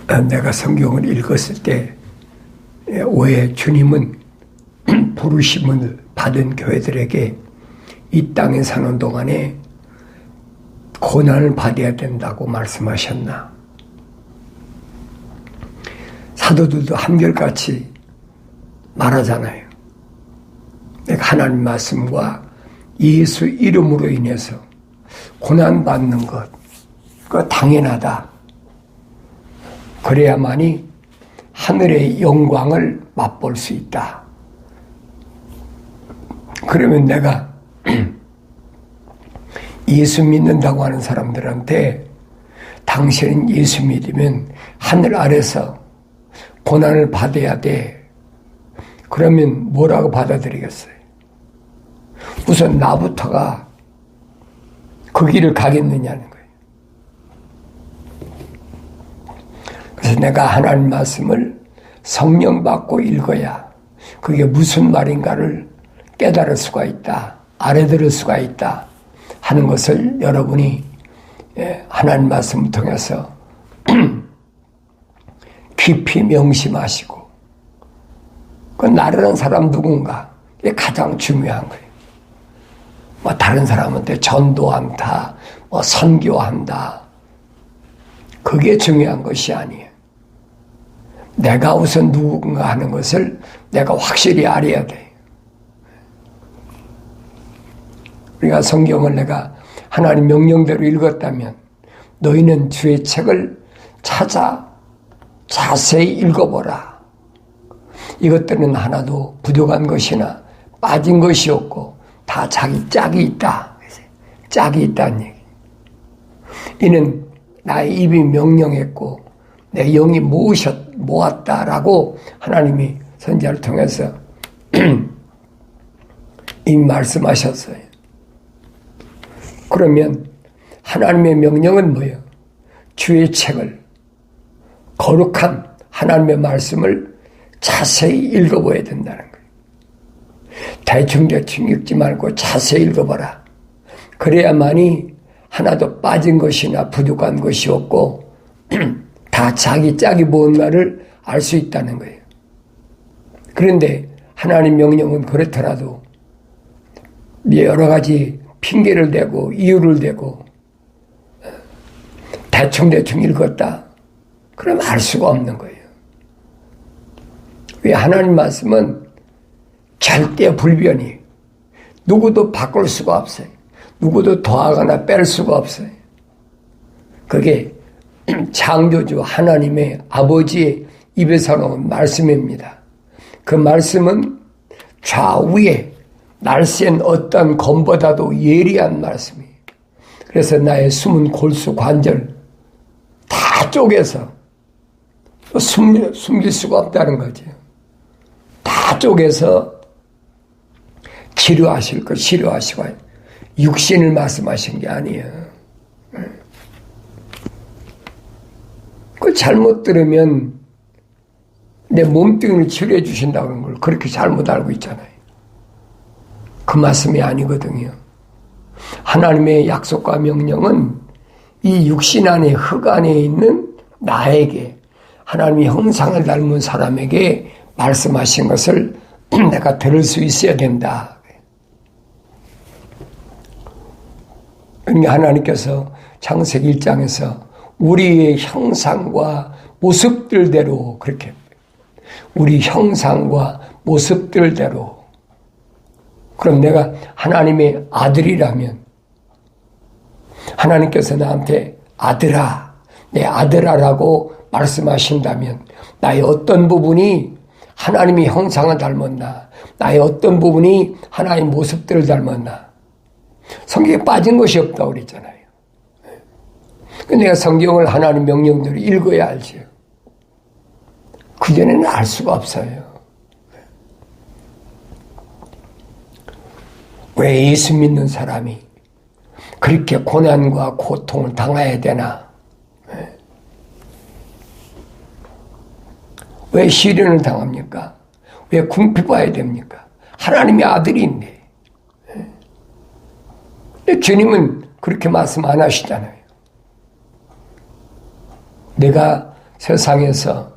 내가 성경을 읽었을 때 왜 주님은 부르심을 받은 교회들에게 이 땅에 사는 동안에 고난을 받아야 된다고 말씀하셨나? 사도들도 한결같이 말하잖아요. 내가 하나님 말씀과 예수 이름으로 인해서 고난받는 것, 그거 당연하다. 그래야만이 하늘의 영광을 맛볼 수 있다. 그러면 내가 예수 믿는다고 하는 사람들한테 당신은 예수 믿으면 하늘 아래서 고난을 받아야 돼. 그러면 뭐라고 받아들이겠어요? 우선 나부터가 그 길을 가겠느냐는 거예요. 그래서 내가 하나님 말씀을 성령 받고 읽어야 그게 무슨 말인가를 깨달을 수가 있다. 알아들을 수가 있다. 하는 것을 여러분이 하나님 말씀을 통해서 깊이 명심하시고 그 나르는 사람 누군가 이게 가장 중요한 거예요. 뭐 다른 사람한테 전도한다, 뭐 선교한다, 그게 중요한 것이 아니에요. 내가 우선 누군가 하는 것을 내가 확실히 알아야 돼요. 우리가 성경을 내가 하나님 명령대로 읽었다면 너희는 주의 책을 찾아 자세히 읽어보라. 이것들은 하나도 부족한 것이나 빠진 것이 없고 다 자기 짝이 있다. 짝이 있다는 얘기. 이는 나의 입이 명령했고 내 영이 모았다라고 하나님이 선지자를 통해서 이미 말씀하셨어요. 그러면 하나님의 명령은 뭐예요? 주의 책을, 거룩한 하나님의 말씀을 자세히 읽어봐야 된다는 거예요. 대충 읽지 말고 자세히 읽어봐라. 그래야만이 하나도 빠진 것이나 부족한 것이 없고 다 자기 짝이 뭔가를 알 수 있다는 거예요. 그런데 하나님 명령은 그렇더라도 여러 가지 핑계를 대고 이유를 대고 대충 읽었다. 그럼 알 수가 없는 거예요. 왜 하나님 말씀은 절대 불변이 누구도 바꿀 수가 없어요. 누구도 더하거나 뺄 수가 없어요. 그게 창조주 하나님의 아버지의 입에서 나온 말씀입니다. 그 말씀은 좌우에 날쌘 어떤 검보다도 예리한 말씀이에요. 그래서 나의 숨은 골수 관절 다 쪼개서 숨길 수가 없다는 거죠. 다 쪼개서 치료하실 것 치료하시고 육신을 말씀하신 게 아니에요. 그 잘못 들으면 내 몸뚱이를 치료해 주신다는 걸 그렇게 잘못 알고 있잖아요. 그 말씀이 아니거든요. 하나님의 약속과 명령은 이 육신 안에 흙 안에 있는 나에게 하나님의 형상을 닮은 사람에게 말씀하신 것을 내가 들을 수 있어야 된다. 그러니까 하나님께서 창세기 1장에서 우리의 형상과 모습들대로 그렇게 우리 형상과 모습들대로 그럼 내가 하나님의 아들이라면 하나님께서 나한테 아들아, 내 아들아라고 말씀하신다면 나의 어떤 부분이 하나님의 형상을 닮았나, 나의 어떤 부분이 하나님의 모습들을 닮았나. 성경에 빠진 것이 없다고 그랬잖아요. 내가 성경을 하나님 명령대로 읽어야 알지요. 그전에는 알 수가 없어요. 왜 예수 믿는 사람이 그렇게 고난과 고통을 당해야 되나? 왜 시련을 당합니까? 왜 궁핍해야 됩니까? 하나님의 아들인데. 근데 주님은 그렇게 말씀 안 하시잖아요. 내가 세상에서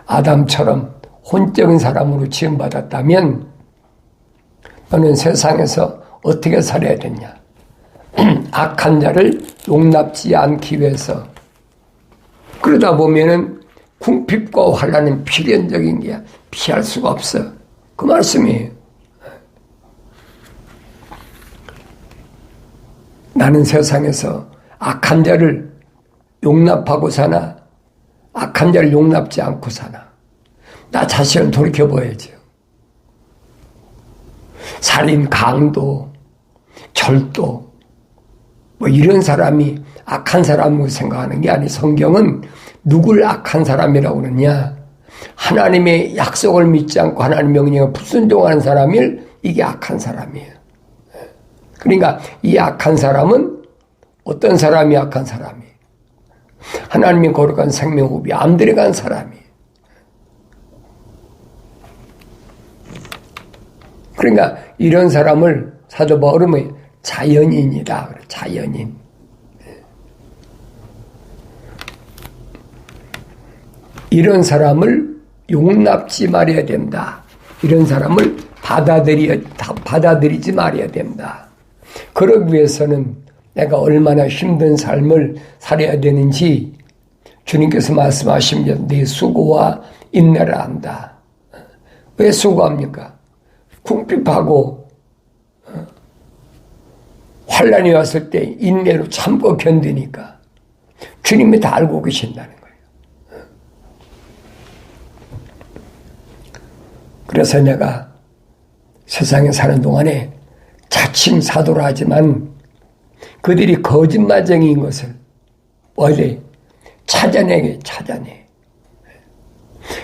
아담처럼 혼적인 사람으로 지음받았다면 너는 세상에서 어떻게 살아야 되냐? 악한 자를 용납지 않기 위해서. 그러다 보면은 궁핍과 환난은 필연적인 게 피할 수가 없어. 그 말씀이에요. 나는 세상에서 악한 자를 용납하고 사나 악한 자를 용납지 않고 사나 나 자신을 돌이켜봐야죠. 살인, 강도, 절도 뭐 이런 사람이 악한 사람으로 생각하는 게 아니 성경은 누굴 악한 사람이라고 그러냐? 하나님의 약속을 믿지 않고 하나님의 명령에 불순종하는 사람을 이게 악한 사람이에요. 그러니까 이 악한 사람은 어떤 사람이 악한 사람이에요? 하나님의 거룩한 생명호흡이 안 들어간 사람이에요. 그러니까 이런 사람을 사도 바울은 자연인이다. 자연인. 이런 사람을 용납지 말아야 된다. 이런 사람을 받아들이지 말아야 된다. 그러기 위해서는 내가 얼마나 힘든 삶을 살아야 되는지 주님께서 말씀하시면 내 수고와 인내를 한다. 왜 수고합니까? 궁핍하고 환난이 왔을 때 인내로 참고 견디니까 주님이 다 알고 계신다는 거예요. 그래서 내가 세상에 사는 동안에 자칭 사도라 하지만 그들이 거짓말쟁이인 것을 원래 찾아내.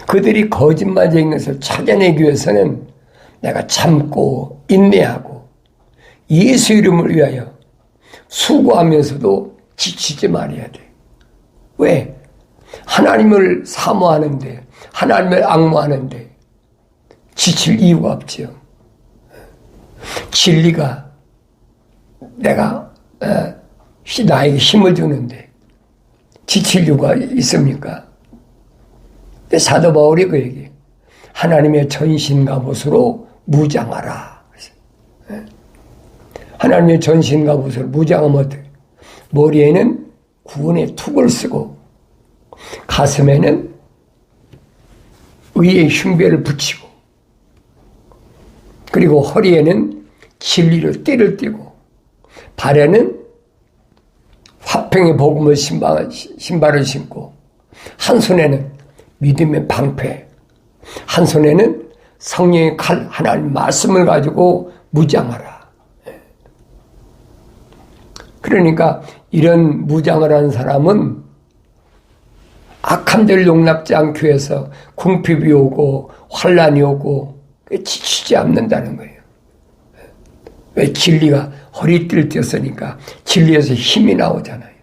그들이 거짓말쟁이인 것을 찾아내기 위해서는 내가 참고 인내하고 예수 이름을 위하여 수고하면서도 지치지 말아야 돼. 왜? 하나님을 사모하는데 하나님을 앙모하는데 지칠 이유가 없지요. 진리가 내가 나에게 힘을 주는데 지칠 이유가 있습니까? 근데 사도 바울이 그 얘기 하나님의 전신갑옷으로 무장하라. 하나님의 전신갑옷으로 무장하면 어떻게? 머리에는 구원의 툭을 쓰고 가슴에는 의의 흉배를 붙이고 그리고 허리에는 진리로 띠를 띠고 발에는 화평의 복음의 신발을 신고 한 손에는 믿음의 방패 한 손에는 성령의 칼 하나님 말씀을 가지고 무장하라. 그러니까 이런 무장을 하는 사람은 악한 데를 용납지 않기 위해서 궁핍이 오고 환난이 오고 지치지 않는다는 거예요. 왜? 진리가 허리띠를 띄었으니까 진리에서 힘이 나오잖아요.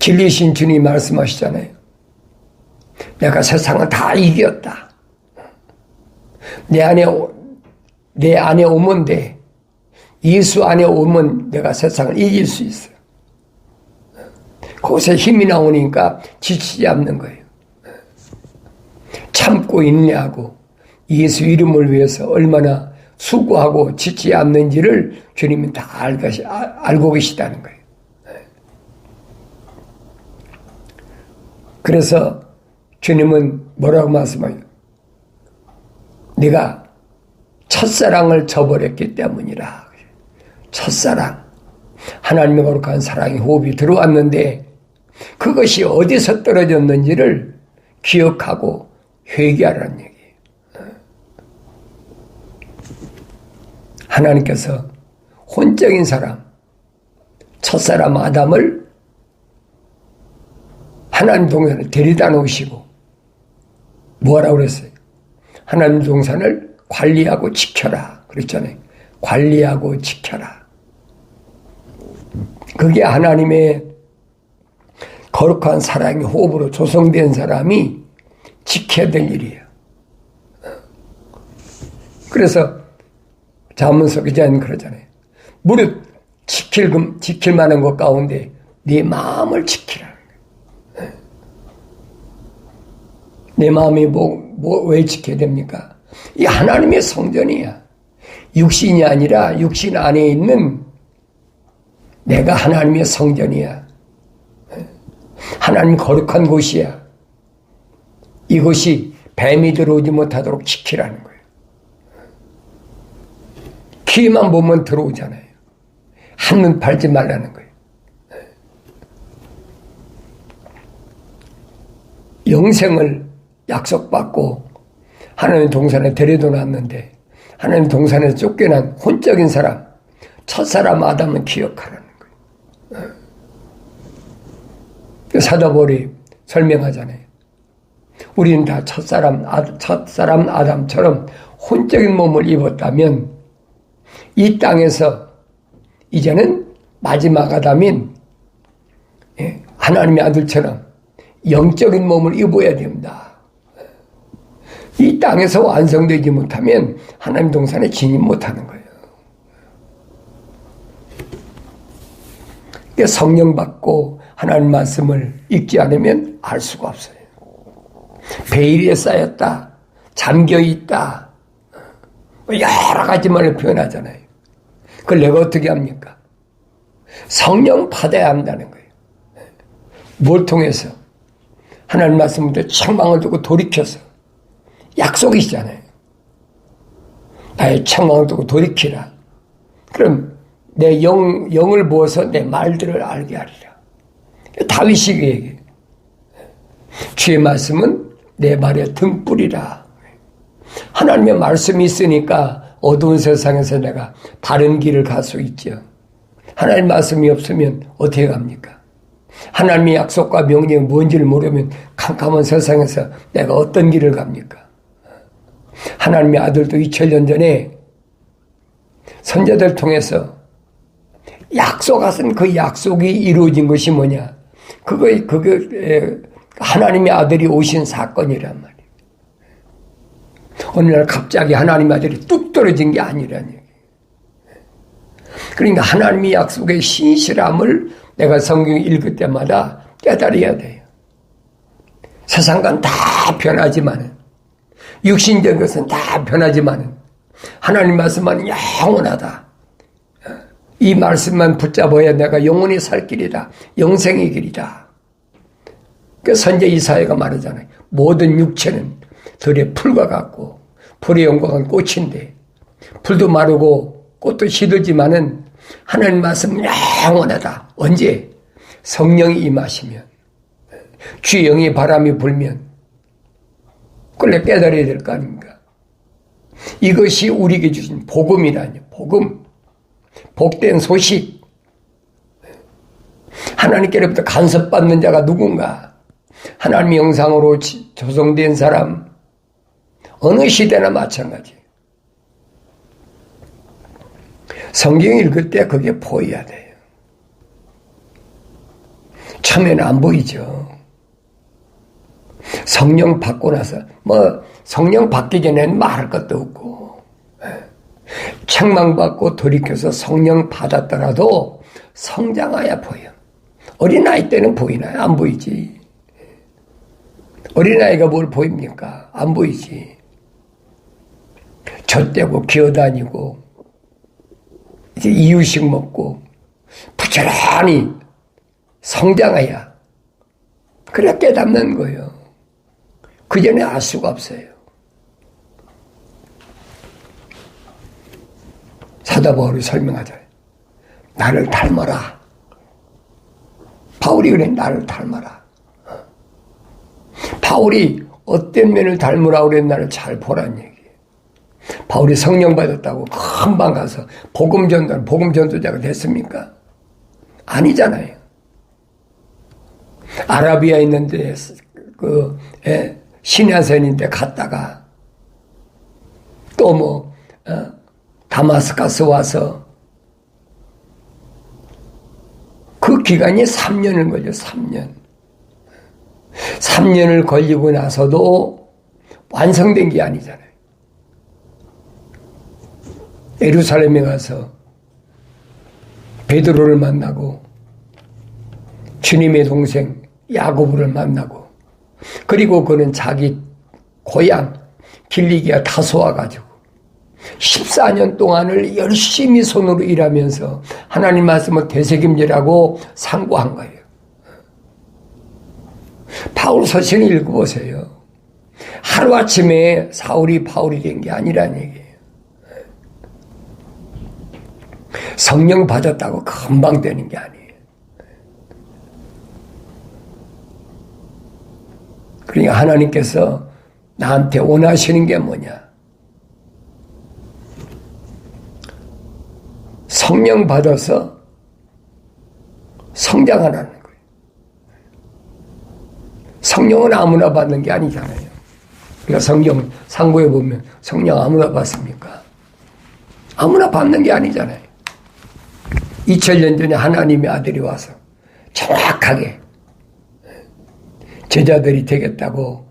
진리신 주님이 말씀하시잖아요. 내가 세상을 다 이겼다. 내 안에 오면 돼. 예수 안에 오면 내가 세상을 이길 수 있어. 거기서 힘이 나오니까 지치지 않는 거예요. 참고 인내하고 예수 이름을 위해서 얼마나 수고하고 지치지 않는지를 주님은 다 알고 계시다는 거예요. 그래서 주님은 뭐라고 말씀해요? 네가 첫사랑을 저버렸기 때문이라. 첫사랑. 하나님의 거룩한 사랑의 호흡이 들어왔는데 그것이 어디서 떨어졌는지를 기억하고 회개하라는 얘기예요. 하나님께서 혼적인 사람, 첫사람 아담을 하나님 동산에 데려다 놓으시고 뭐라고 그랬어요? 하나님 동산을 관리하고 지켜라 그랬잖아요. 관리하고 지켜라. 그게 하나님의 거룩한 사랑의 호흡으로 조성된 사람이 지켜야 될 일이에요. 그래서 잠언서 기자는 그러잖아요. 무릇 지킬 만한 것 가운데 네 마음을 지키라는 거예요. 내 마음이 왜 지켜야 됩니까? 이 하나님의 성전이야. 육신이 아니라 육신 안에 있는 내가 하나님의 성전이야. 하나님 거룩한 곳이야. 이것이 뱀이 들어오지 못하도록 지키라는 거예요. 키만 보면 들어오잖아요. 한눈 팔지 말라는 거예요. 영생을 약속받고 하나님 동산에 데려다 놨는데 하나님 동산에서 쫓겨난 혼적인 사람, 첫사람 아담은 기억하라는 거예요. 사도 바울이 설명하잖아요. 우리는 다 첫사람 아담처럼 혼적인 몸을 입었다면 이 땅에서 이제는 마지막 아담인 하나님의 아들처럼 영적인 몸을 입어야 됩니다. 이 땅에서 완성되지 못하면 하나님 동산에 진입 못하는 거예요. 성령 받고 하나님 말씀을 읽지 않으면 알 수가 없어요. 베일에 쌓였다, 잠겨있다, 여러 가지 말을 표현하잖아요. 그걸 내가 어떻게 합니까? 성령 받아야 한다는 거예요. 뭘 통해서? 하나님 말씀부터 책망을 두고 돌이켜서 약속이시잖아요. 나의 책망을 두고 돌이키라. 그럼 내 영을 부어서 내 말들을 알게 하리라. 다윗이 그 얘기예요. 주의 말씀은 내 발의 등불이라. 하나님의 말씀이 있으니까 어두운 세상에서 내가 바른 길을 갈 수 있죠. 하나님 말씀이 없으면 어떻게 갑니까? 하나님의 약속과 명령이 뭔지를 모르면 캄캄한 세상에서 내가 어떤 길을 갑니까? 하나님의 아들도 2000년 전에 선자들 통해서 약속하신 그 약속이 이루어진 것이 뭐냐? 그게 하나님의 아들이 오신 사건이란 말이에요. 어느 날 갑자기 하나님의 아들이 뚝 떨어진 게 아니라는 얘기예요. 그러니까 하나님의 약속의 신실함을 내가 성경 읽을 때마다 깨달아야 돼요. 세상과는 다 변하지만은, 육신적인 것은 다 변하지만은, 하나님 말씀만 영원하다. 이 말씀만 붙잡아야 내가 영원히 살 길이다. 영생의 길이다. 그 선제 이사야가 말하잖아요. 모든 육체는 들의 풀과 같고 풀의 영광은 꽃인데 풀도 마르고 꽃도 시들지만은 하나님 말씀은 영원하다. 언제? 성령이 임하시면, 주의 영의 바람이 불면 그걸 깨달아야 될 거 아닙니까? 이것이 우리에게 주신 복음이라뇨. 복음. 복된 소식. 하나님께로부터 간섭받는 자가 누군가? 하나님의 형상으로 조성된 사람, 어느 시대나 마찬가지. 성경 읽을 때 그게 보여야 돼요. 처음에는 안 보이죠. 성령 받고 나서, 성령 받기 전에는 말할 것도 없고, 책망받고 돌이켜서 성령 받았더라도 성장해야 보여. 어린아이 때는 보이나요? 안 보이지. 어린아이가 뭘 보입니까? 안 보이지. 젖대고 기어다니고 이제 이유식 먹고 부지런히 성장해야 그래 깨닫는 거예요. 그 전에 알 수가 없어요. 사도 바울이 설명하잖아요. 나를 닮아라. 바울이 그래, 나를 닮아라. 바울이 어떤 면을 닮으라고 그랬나를 잘 보란 얘기예요. 바울이 성령 받았다고 금방 가서 복음 전도자가 됐습니까? 아니잖아요. 아라비아 있는데 시내산인데 갔다가 또 다마스커스 와서 그 기간이 3년을 걸려. 3년을 걸리고 나서도 완성된 게 아니잖아요. 예루살렘에 가서 베드로를 만나고 주님의 동생 야고보를 만나고, 그리고 그는 자기 고향 길리기아 다소와 가지고 14년 동안을 열심히 손으로 일하면서 하나님 말씀을 되새김질하고 상고한 거예요. 바울 서신을 읽어보세요. 하루아침에 사울이 바울이 된 게 아니라는 얘기예요. 성령 받았다고 금방 되는 게 아니에요. 그러니까 하나님께서 나한테 원하시는 게 뭐냐? 성령 받아서 성장하라는 거예요. 성령은 아무나 받는 게 아니잖아요. 그러니까 성경 상고에 보면 성령 아무나 받습니까? 아무나 받는 게 아니잖아요. 2000년 전에 하나님의 아들이 와서 정확하게 제자들이 되겠다고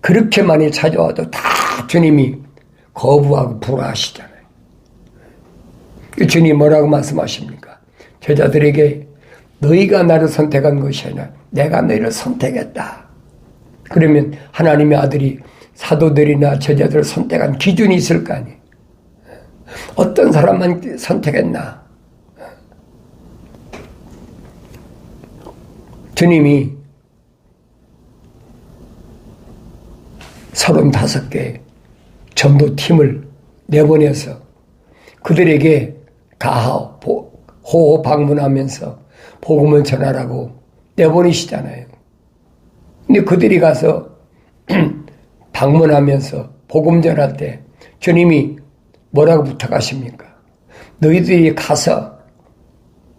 그렇게 많이 찾아와도 다 주님이 거부하고 불화하시잖아요. 주님이 뭐라고 말씀하십니까? 제자들에게 너희가 나를 선택한 것이 아니라 내가 너희를 선택했다. 그러면 하나님의 아들이 사도들이나 제자들을 선택한 기준이 있을 거 아니에요. 어떤 사람만 선택했나? 주님이 35개 전도팀을 내보내서 그들에게 호호 방문하면서 복음을 전하라고 내보내시잖아요. 근데 그들이 가서 방문하면서 복음 전할 때 주님이 뭐라고 부탁하십니까? 너희들이 가서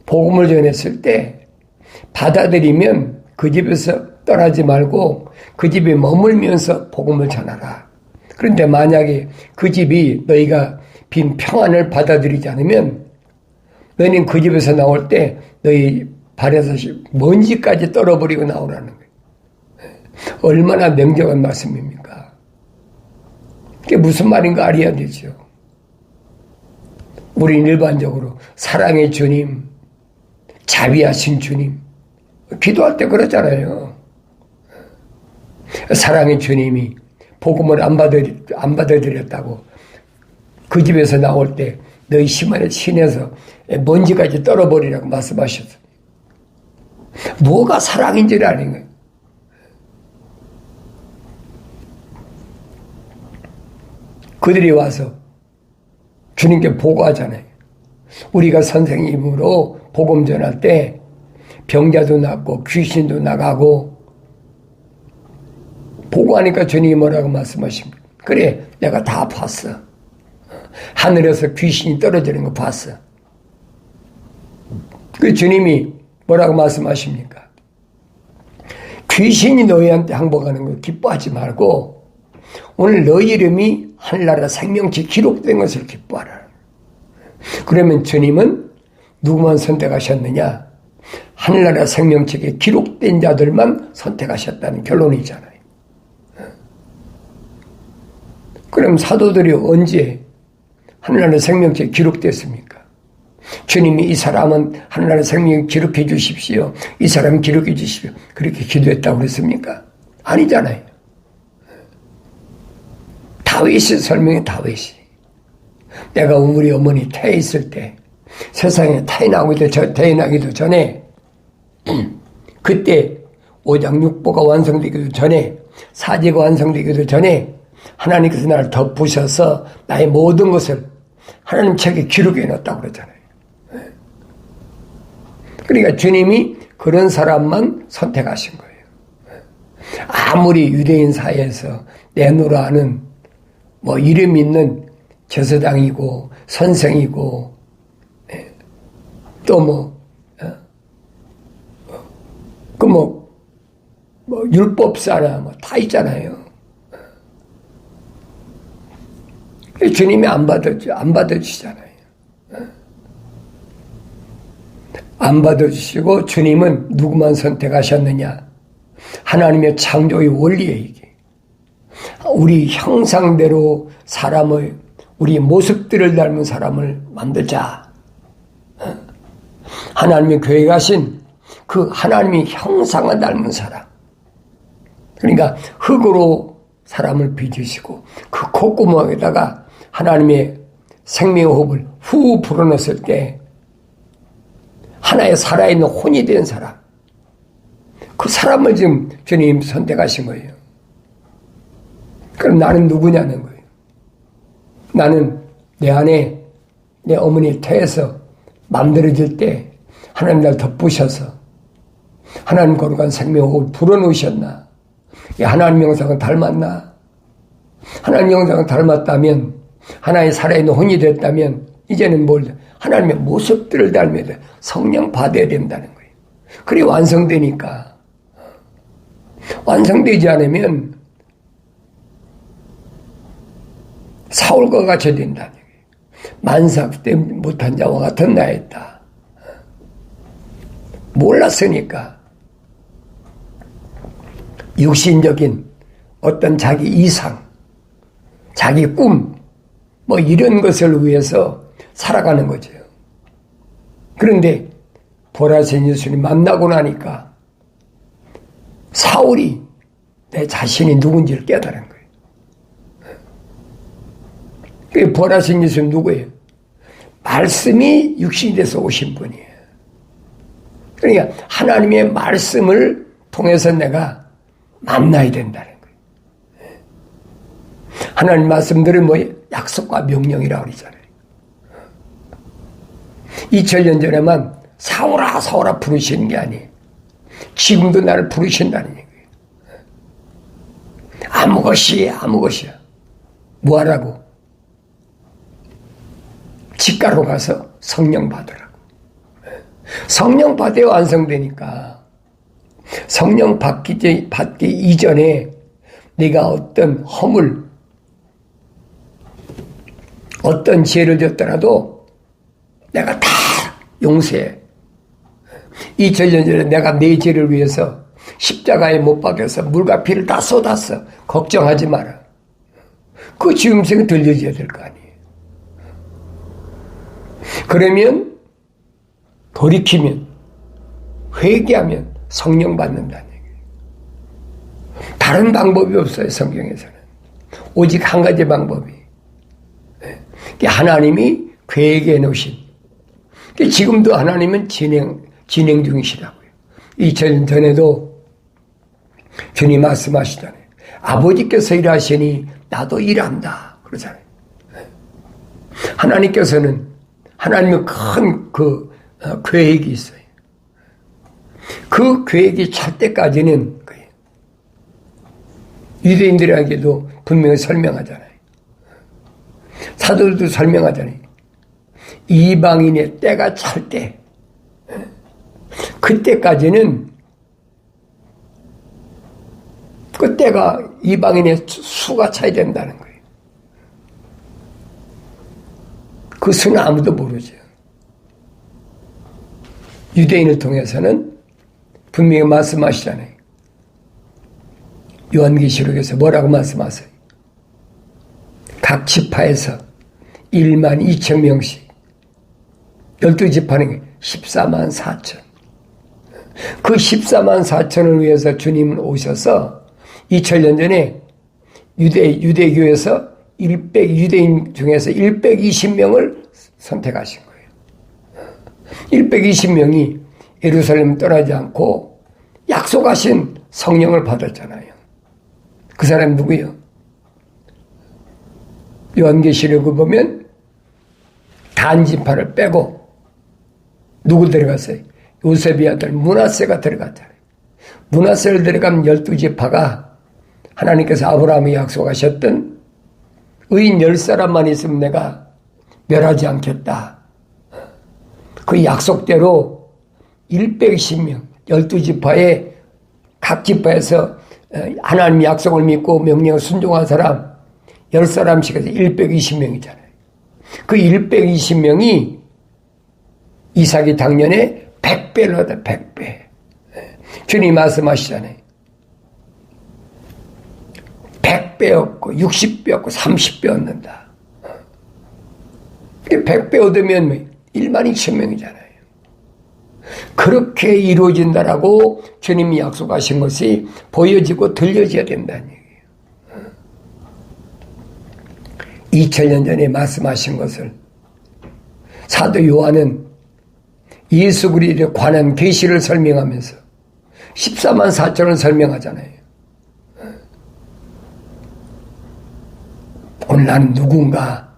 복음을 전했을 때 받아들이면 그 집에서 떠나지 말고 그 집에 머물면서 복음을 전하라. 그런데 만약에 그 집이 너희가 빈 평안을 받아들이지 않으면 너희는 그 집에서 나올 때 너희 발에서 먼지까지 떨어버리고 나오라는 거예요. 얼마나 냉정한 말씀입니까? 그게 무슨 말인가 알아야 되죠. 우리는 일반적으로 사랑의 주님, 자비하신 주님, 기도할 때 그러잖아요. 사랑의 주님이 복음을 안 받아들였다고 그 집에서 나올 때 너희 신에서 먼지까지 떨어버리라고 말씀하셨어요. 뭐가 사랑인지를 아는 거예요. 그들이 와서 주님께 보고하잖아요. 우리가 선생님으로 복음 전할 때 병자도 낫고 귀신도 나가고 보고하니까 주님이 뭐라고 말씀하십니까? 그래, 내가 다 봤어. 하늘에서 귀신이 떨어지는 거 봤어. 그 주님이 뭐라고 말씀하십니까? 귀신이 너희한테 항복하는 거 기뻐하지 말고 오늘 너희 이름이 하늘나라 생명체 기록된 것을 기뻐하라. 그러면 주님은 누구만 선택하셨느냐? 하늘나라 생명책에 기록된 자들만 선택하셨다는 결론이잖아요. 그럼 사도들이 언제 하늘나라 생명책에 기록됐습니까? 주님이 이 사람은 하늘나라 생명을 기록해 주십시오. 이 사람 기록해 주십시오. 그렇게 기도했다고 그랬습니까? 아니잖아요. 다윗이 설명해. 다윗이 내가 우리 어머니 태에 있을 때 세상에 태어나기도 전에 그때 5장 6보가 완성되기도 전에 사제가 완성되기도 전에 하나님께서 나를 덮으셔서 나의 모든 것을 하나님 책에 기록해 놨다고 그러잖아요. 그러니까 주님이 그런 사람만 선택하신 거예요. 아무리 유대인 사이에서 내노라 하는 이름 있는 제사장이고 선생이고 또 율법사나 다 있잖아요. 주님이 안 받아주시잖아요. 안 받아주시고 주님은 누구만 선택하셨느냐? 하나님의 창조의 원리에 이게 우리 형상대로 사람을 우리 모습들을 닮은 사람을 만들자. 하나님의 계획하신 그 하나님의 형상을 닮은 사람. 그러니까 흙으로 사람을 빚으시고 그 콧구멍에다가 하나님의 생명의 호흡을 후 불어넣었을 때 하나의 살아있는 혼이 된 사람. 그 사람을 지금 주님 선택하신 거예요. 그럼 나는 누구냐는 거예요. 나는 내 안에 내 어머니 태에서 만들어질 때 하나님 날 덮으셔서 하나님 거룩한 생명호흡을 불어넣으셨나? 하나님 형상을 닮았나? 하나님 형상을 닮았다면 하나의 살아있는 혼이 됐다면 이제는 뭘 하나님의 모습들을 닮아야 돼. 성령 받아야 된다는 거예요. 그게 완성되니까. 완성되지 않으면 사울과 같이 된다는 거예요. 만삭 때 못한 자와 같은 나였다. 몰랐으니까 육신적인 어떤 자기 이상, 자기 꿈, 뭐 이런 것을 위해서 살아가는 거죠. 그런데 보라색 예수님 만나고 나니까 사울이 내 자신이 누군지를 깨달은 거예요. 그 보라색 예수님 누구예요? 말씀이 육신이 돼서 오신 분이에요. 그러니까 하나님의 말씀을 통해서 내가 만나야 된다는 거예요. 하나님 말씀들은 뭐예요? 약속과 명령이라고 그러잖아요. 2000년 전에만 사울아 사울아 부르시는 게 아니에요. 지금도 나를 부르신다는 얘기예요. 아무 것이야. 뭐하라고? 직가로 가서 성령 받으라고. 성령 받아야 완성되니까 성령 받기 이전에 네가 어떤 허물, 어떤 죄를 졌더라도 내가 다 용서해. 2000년 전에 내가 내 죄를 위해서 십자가에 못 박혀서 물과 피를 다 쏟았어. 걱정하지 마라. 그 지음성이 들려줘야 될 거 아니에요. 그러면 돌이키면 회개하면 성령 받는다는 얘기예요. 다른 방법이 없어요. 성경에서는. 오직 한 가지 방법이. 하나님이 계획해 놓으신. 지금도 하나님은 진행 중이시라고요. 2000년 전에도 주님 말씀하시잖아요. 아버지께서 일하시니 나도 일한다. 그러잖아요. 하나님께서는 하나님의 큰 계획이 있어요. 그 계획이 찰 때까지는 거예요. 유대인들에게도 분명히 설명하잖아요. 사도들도 설명하잖아요. 이방인의 때가 찰 때, 그때까지는 그때가 이방인의 수가 차야 된다는 거예요. 그 수는 아무도 모르죠. 유대인을 통해서는 분명히 말씀하시잖아요. 요한계시록에서 뭐라고 말씀하세요? 각 지파에서 1만 2천 명씩 12지파는 14만 4천. 그 14만 4천을 위해서 주님은 오셔서 2000년 전에 유대교에서 유대인 중에서 120명을 선택하신 거예요. 120명이 예루살렘 떠나지 않고 약속하신 성령을 받았잖아요. 그 사람 누구예요? 요한계시록을 보면 단지파를 빼고 누구 들어갔어요? 요셉의 아들 므낫세가 들어갔잖아요. 므낫세를 들어가면 12지파가 하나님께서 아브라함에 약속하셨던 의인 10사람만 있으면 내가 멸하지 않겠다. 그 약속대로 120명, 12지파에 각 지파에서 하나님의 약속을 믿고 명령을 순종한 사람 10사람씩 해서 120명이잖아요. 그 120명이 이삭이 작년에 100배를 얻어 100배. 주님 말씀하시잖아요. 100배 얻고 60배 얻고 30배 얻는다. 100배 얻으면 1만 2천 명이잖아요. 그렇게 이루어진다라고 주님이 약속하신 것이 보여지고 들려져야 된다는 얘기예요. 2000년 전에 말씀하신 것을 사도 요한은 예수 그리스도에 관한 계시를 설명하면서 14만 4천을 설명하잖아요. 오늘 나는 누군가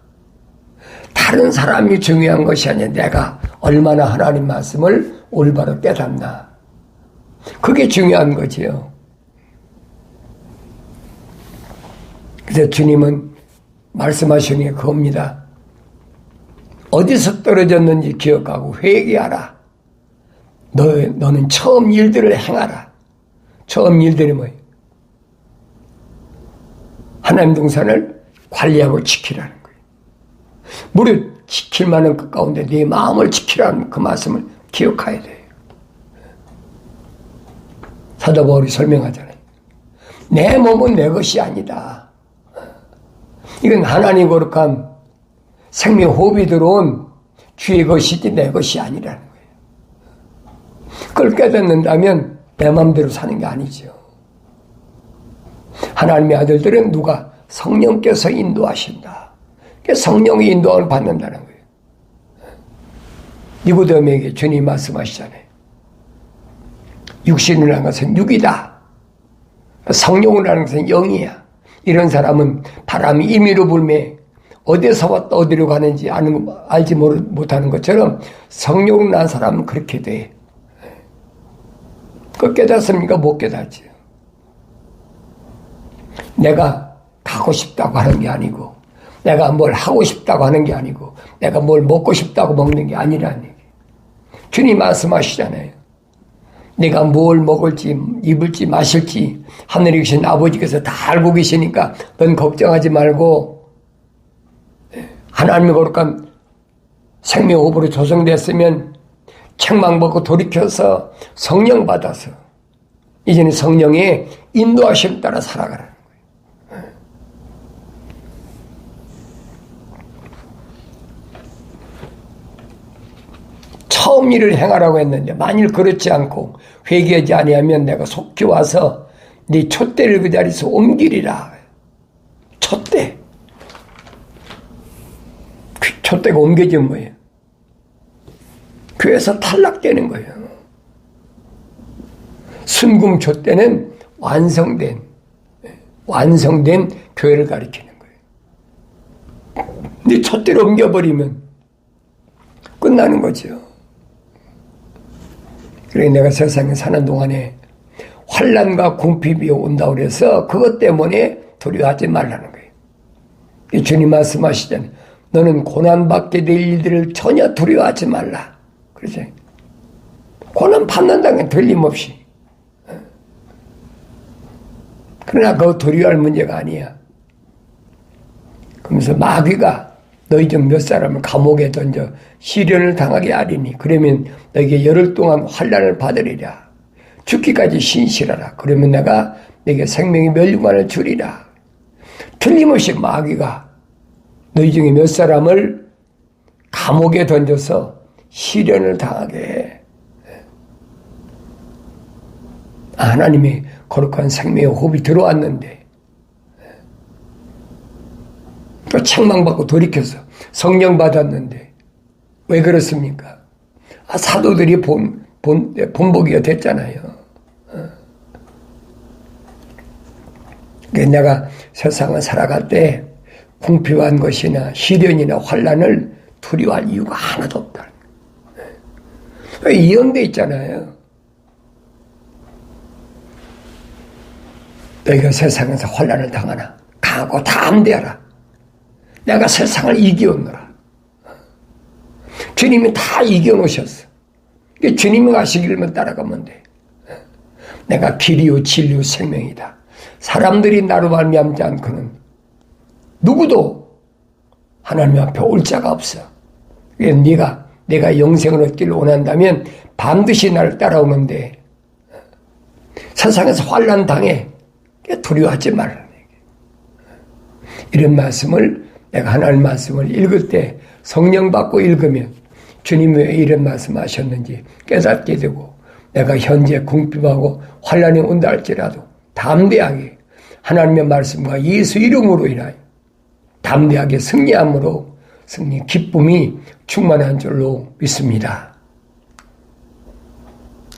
다른 사람이 중요한 것이 아니라 내가 얼마나 하나님 말씀을 올바로 깨닫나. 그게 중요한 거지요. 그래서 주님은 말씀하시는 게 그겁니다. 어디서 떨어졌는지 기억하고 회개하라. 너는 처음 일들을 행하라. 처음 일들이 뭐예요? 하나님 동산을 관리하고 지키라는 거예요. 무릇 지킬 만한 것 가운데 네 마음을 지키라는 그 말씀을 기억해야 돼요. 사도 바울이 설명하잖아요. 내 몸은 내 것이 아니다. 이건 하나님 거룩한 생명 호흡이 들어온 주의 것이지 내 것이 아니라는 거예요. 그걸 깨닫는다면 내 마음대로 사는 게 아니죠. 하나님의 아들들은 누가? 성령께서 인도하신다. 성령의 인도함을 받는다는 거예요. 니고데모에게 주님이 말씀하시잖아요. 육신이라는 것은 육이다. 성령이라는 것은 영이야. 이런 사람은 바람이 임의로 불매 어디서 왔다 어디로 가는지 알지 못하는 것처럼 성령으로 난 사람은 그렇게 돼. 그거 깨닫습니까? 못 깨닫지요. 내가 가고 싶다고 하는 게 아니고 내가 뭘 하고 싶다고 하는 게 아니고 내가 뭘 먹고 싶다고 먹는 게 아니라는 얘기예요. 주님 말씀하시잖아요. 내가 뭘 먹을지 입을지 마실지 하늘에 계신 아버지께서 다 알고 계시니까 넌 걱정하지 말고 하나님의 거룩한 생명호흡으로 조성됐으면 책망받고 돌이켜서 성령 받아서 이제는 성령의 인도하심 따라 살아가라는 거예요. 처음 일을 행하라고 했는데 만일 그렇지 않고 회개하지 아니하면 내가 속히 와서 네 촛대를 그 자리에서 옮기리라. 촛대. 촛대가 옮겨지면 뭐예요? 교회에서 탈락되는 거예요. 순금 촛대는 완성된 교회를 가리키는 거예요. 네 촛대를 옮겨버리면 끝나는 거죠. 그래 내가 세상에 사는 동안에 환난과 궁핍이 온다고 그래서 그것 때문에 두려워하지 말라는 거예요. 주님 말씀하시잖아요. 너는 고난받게 될 일들을 전혀 두려워하지 말라. 그러죠. 고난 받는다는 건 틀림없이. 그러나 그거 두려워할 문제가 아니야. 그러면서 마귀가 너희 중 몇 사람을 감옥에 던져 시련을 당하게 하리니 그러면 너에게 열흘 동안 환난을 받으리라. 죽기까지 신실하라. 그러면 내가 너에게 생명의 멸류관을 주리라. 틀림없이 마귀가 너희 중에 몇 사람을 감옥에 던져서 시련을 당하게 해. 하나님의 거룩한 생명의 호흡이 들어왔는데 또 책망받고 돌이켜서 성령 받았는데 왜 그렇습니까? 사도들이 본보기가 됐잖아요. 내가 세상을 살아갈 때 궁핍한 것이나 시련이나 환난을 두려워할 이유가 하나도 없다. 이언돼 있잖아요. 너희가 세상에서 환난을 당하나 강하고 담대하라. 내가 세상을 이겨오느라. 주님이 다 이겨놓으셨어. 주님이 가시길 길만 따라가면 돼. 내가 길이요 진리요 생명이다. 사람들이 나로 말미암지 않고는 누구도 하나님 앞에 올 자가 없어. 내가 영생을 얻기를 원한다면 반드시 나를 따라오는데 세상에서 환난 당해 두려워하지 말라는 얘기예요. 이런 말씀을 내가 하나님 말씀을 읽을 때 성령 받고 읽으면 주님이 왜 이런 말씀하셨는지 깨닫게 되고 내가 현재 궁핍하고 환난이 온다 할지라도 담대하게 하나님의 말씀과 예수 이름으로 인하여 담대하게 승리함으로 승리 기쁨이 충만한 줄로 믿습니다.